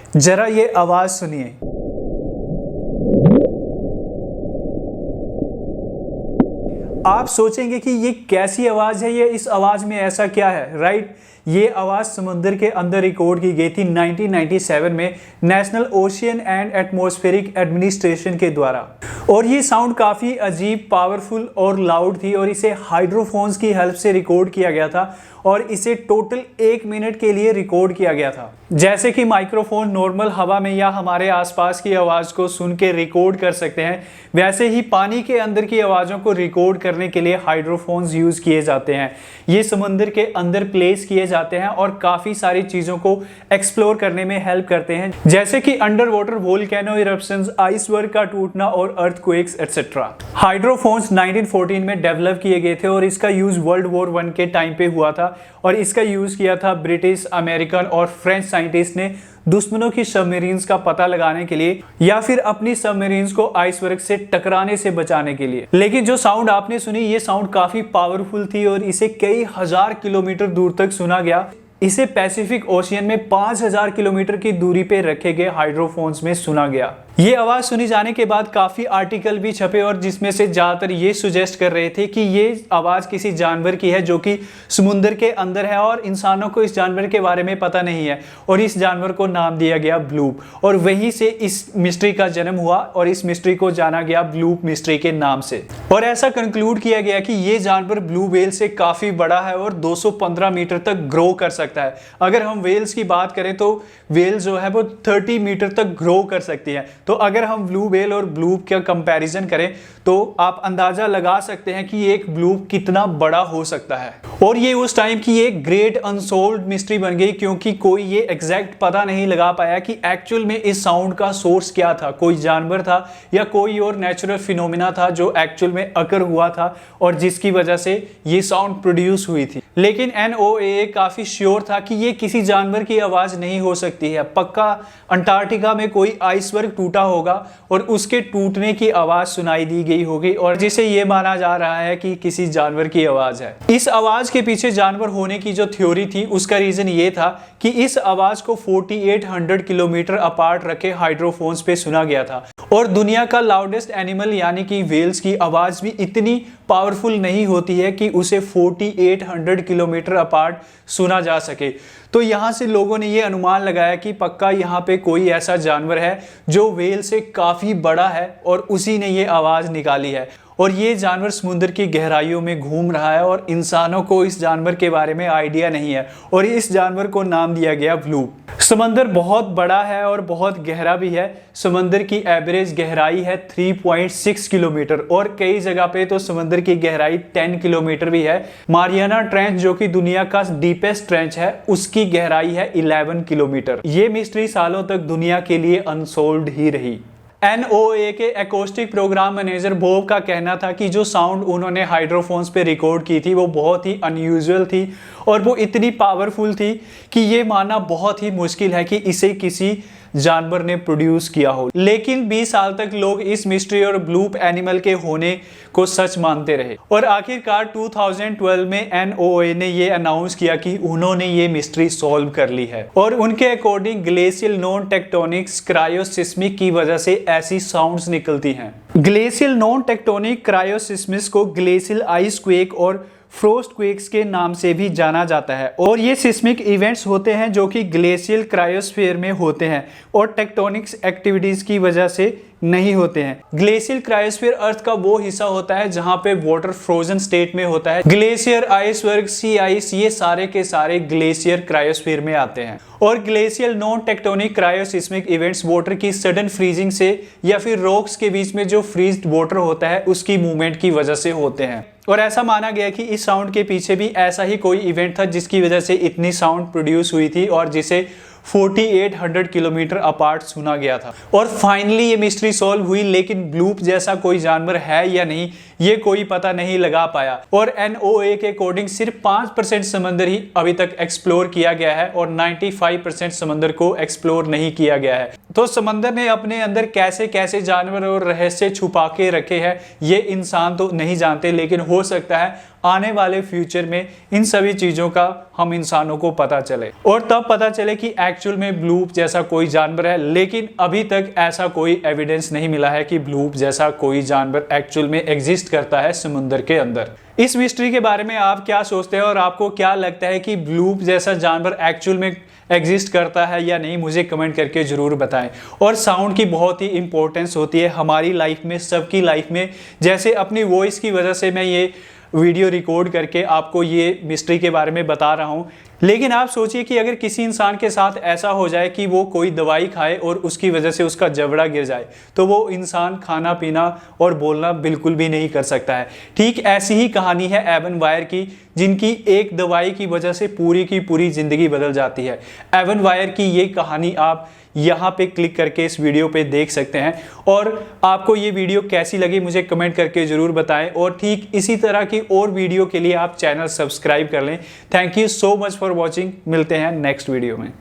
जरा ये आवाज सुनिए। आप सोचेंगे कि ये कैसी आवाज है, ये इस आवाज में ऐसा क्या है, राइट। ये आवाज समुद्र के अंदर रिकॉर्ड की गई थी 1997 में national ocean and atmospheric administration के द्वारा। और ये साउंड काफी अजीब, पावरफुल और लाउड थी और इसे हाइड्रोफोन्स की हेल्प से रिकॉर्ड किया गया था और इसे टोटल 1 मिनट के लिए रिकॉर्ड किया गया था। जैसे कि माइक्रोफोन नॉर्मल हवा में या हमारे आसपास की आवाज को सुन के रिकॉर्ड कर सकते हैं, वैसे ही पानी के अंदर की आवाजों को रिकॉर्ड करने के लिए हाइड्रोफोन्स यूज किए जाते हैं। ये समुद्र के अंदर प्लेस किए जाते हैं और काफी सारी चीजों को एक्सप्लोर करने में हेल्प करते हैं, जैसे कि under water volcano eruptions, iceberg का टूटना और अर्थक्वेक्स एटसेट्रा। हाइड्रोफोन्स 1914 में डेवलप किए गए थे और इसका यूज वर्ल्ड वॉर 1 के टाइम पे हुआ था और इसका यूज किया था ब्रिटिश, अमेरिकन और फ्रेंच साइंटिस्ट ने दुश्मनों की सबमरीन्स का पता लगाने के लिए या फिर अपनी सबमरीन्स को आइसबर्ग से टकराने से बचाने के लिए। लेकिन जो साउंड आपने सुनी, ये साउंड काफी पावरफुल थी और इसे कई हजार किलोमीटर दूर तक सुना गया। इसे पैसिफिक ओशियन में 5000 किलोमीटर की दूरी पे रखे गए हाइड्रोफोन्स में सुना गया। ये आवाज सुनी जाने के बाद काफी आर्टिकल भी छपे और जिसमें से ज्यादातर ये सुजेस्ट कर रहे थे कि ये आवाज किसी जानवर की है जो कि समुद्र के अंदर है और इंसानों को इस जानवर के बारे में पता नहीं है और इस जानवर को नाम दिया गया ब्लूप और वहीं से इस मिस्ट्री का जन्म हुआ और इस मिस्ट्री को जाना गया ब्लूप मिस्ट्री के नाम से। और ऐसा कंक्लूड किया गया कि ये जानवर ब्लू व्हेल से काफी बड़ा है और 215 मीटर तक ग्रो कर सकता है। अगर हम व्हेल्स की बात करें तो व्हेल जो है वो 30 मीटर तक ग्रो कर सकती है। तो अगर हम ब्लू व्हेल और ब्लूप का कंपैरिजन करें तो आप अंदाजा लगा सकते हैं कि एक ब्लूप कितना बड़ा हो सकता है। और ये उस टाइम की एक ग्रेट अनसोल्व्ड मिस्ट्री बन गई क्योंकि कोई ये एग्जैक्ट पता नहीं लगा पाया कि एक्चुअल में इस साउंड का सोर्स क्या था, कोई जानवर था या कोई और नेचुरल फिनोमिना था जो एक्चुअल में अकर हुआ था और जिसकी वजह से ये साउंड प्रोड्यूस हुई थी। लेकिन NOAA काफी श्योर था कि ये किसी जानवर की आवाज नहीं हो सकती है। पक्का अंटार्कटिका में कोई आइसबर्ग टूटा होगा और उसके टूटने की आवाज सुनाई दी गई होगी और जिसे ये माना जा रहा है कि किसी जानवर की आवाज है। इस आवाज के पीछे जानवर होने की जो थ्योरी थी उसका रीजन ये था कि इस आवाज को 4800 किलोमीटर अपार्ट रखे हाइड्रोफोन्स पे सुना गया था और दुनिया का लाउडेस्ट एनिमल यानी कि व्हेल्स की आवाज भी इतनी पावरफुल नहीं होती है कि उसे 4800 किलोमीटर अपार्ट सुना जा सके। तो यहाँ से लोगों ने ये अनुमान लगाया कि पक्का यहाँ पे कोई ऐसा जानवर है जो व्हेल से काफी बड़ा है और उसी ने ये आवाज निकाली है और ये जानवर समुद्र की गहराइयों में घूम रहा है और इंसानों को इस जानवर के बारे में आइडिया नहीं है और इस जानवर को नाम दिया गया ब्लूप। समंदर बहुत बड़ा है और बहुत गहरा भी है। समंदर की एवरेज गहराई है 3.6 किलोमीटर और कई जगह पे तो समंदर की गहराई 10 किलोमीटर भी है। मारियाना ट्रेंच जो कि दुनिया का डीपेस्ट ट्रेंच है उसकी गहराई है 11 किलोमीटर। ये मिस्ट्री सालों तक दुनिया के लिए अनसोल्व्ड ही रही। NOAA के एकॉस्टिक प्रोग्राम मैनेजर बॉब का कहना था कि जो साउंड उन्होंने हाइड्रोफोन्स पे रिकॉर्ड की थी वो बहुत ही अनयूजुअल थी और वो इतनी पावरफुल थी कि ये मानना बहुत ही मुश्किल है कि इसे किसी जानवर ने प्रोड्यूस किया हो। लेकिन 20 साल तक लोग इस मिस्ट्री और ब्लूप एनिमल के होने को सच मानते रहे और आखिरकार 2012 में NOAA ने ये अनाउंस किया कि उन्होंने ये मिस्ट्री सॉल्व कर ली है और उनके अकॉर्डिंग ग्लेशियल नॉन टेक्टोनिक्स क्रायोसिस्मिक की वजह से ऐसी साउंड्स निकलती हैं। ग्लेशियल नॉन टेक्टोनिक क्रायोसिस्मिक को ग्लेशियल आइस क्वेक और फ्रोस्ट क्वेक्स के नाम से भी जाना जाता है और ये सिस्मिक इवेंट्स होते हैं जो कि ग्लेशियल क्रायोस्फीयर में होते हैं और टेक्टोनिक्स एक्टिविटीज की वजह से नहीं होते हैं। ग्लेशियल क्रायोस्फीयर अर्थ का वो हिस्सा होता है जहां पे वाटर फ्रोजन स्टेट में होता है। ग्लेशियर, आइसबर्ग, सी आइस ये सारे के सारे ग्लेशियर क्रायोस्फीयर में आते हैं और glacial non tectonic cryoseismic events water की सडन फ्रीजिंग से या फिर रॉक्स के बीच में जो फ्रीज्ड वाटर होता है उसकी मूवमेंट की वजह से होते हैं। और ऐसा माना गया कि इस साउंड के पीछे भी ऐसा ही कोई इवेंट था जिसकी वजह से इतनी साउंड प्रोड्यूस हुई थी और जिसे 4800 किलोमीटर अपार्ट सुना गया था। और फाइनली ये मिस्ट्री सॉल्व हुई, लेकिन ब्लूप जैसा कोई जानवर है या नहीं ये कोई पता नहीं लगा पाया और NOAA के अकॉर्डिंग सिर्फ 5% समंदर ही अभी तक एक्सप्लोर किया गया है और 95% समंदर को एक्सप्लोर नहीं किया गया है। तो समंदर ने अपने अंदर कैसे कैसे जानवर और रहस्य छुपा के रखे हैं ये इंसान तो नहीं जानते, लेकिन हो सकता है आने वाले फ्यूचर में इन सभी चीज़ों का हम इंसानों को पता चले और तब पता चले कि एक्चुअल में ब्लूप जैसा कोई जानवर है। लेकिन अभी तक ऐसा कोई एविडेंस नहीं मिला है कि ब्लूप जैसा कोई जानवर एक्चुअल में एग्जिस्ट करता है समुद्र के अंदर। इस मिस्ट्री के बारे में आप क्या सोचते हैं और आपको क्या लगता है कि ब्लूप जैसा जानवर एक्चुअल में एग्जिस्ट करता है या नहीं, मुझे कमेंट करके ज़रूर बताएं। और साउंड की बहुत ही इंपॉर्टेंस होती है हमारी लाइफ में, सबकी लाइफ में। जैसे अपनी वॉइस की वजह से मैं ये वीडियो रिकॉर्ड करके आपको ये मिस्ट्री के बारे में बता रहा हूँ, लेकिन आप सोचिए कि अगर किसी इंसान के साथ ऐसा हो जाए कि वो कोई दवाई खाए और उसकी वजह से उसका जबड़ा गिर जाए, तो वो इंसान खाना पीना और बोलना बिल्कुल भी नहीं कर सकता है। ठीक ऐसी ही कहानी है एवन वायर की, जिनकी एक दवाई की वजह से पूरी की पूरी ज़िंदगी बदल जाती है। एवन वायर की ये कहानी आप यहाँ पे क्लिक करके इस वीडियो पे देख सकते हैं। और आपको ये वीडियो कैसी लगी मुझे कमेंट करके ज़रूर बताएं और ठीक इसी तरह की और वीडियो के लिए आप चैनल सब्सक्राइब कर लें। Thank you so much for watching. मिलते हैं नेक्स्ट वीडियो में।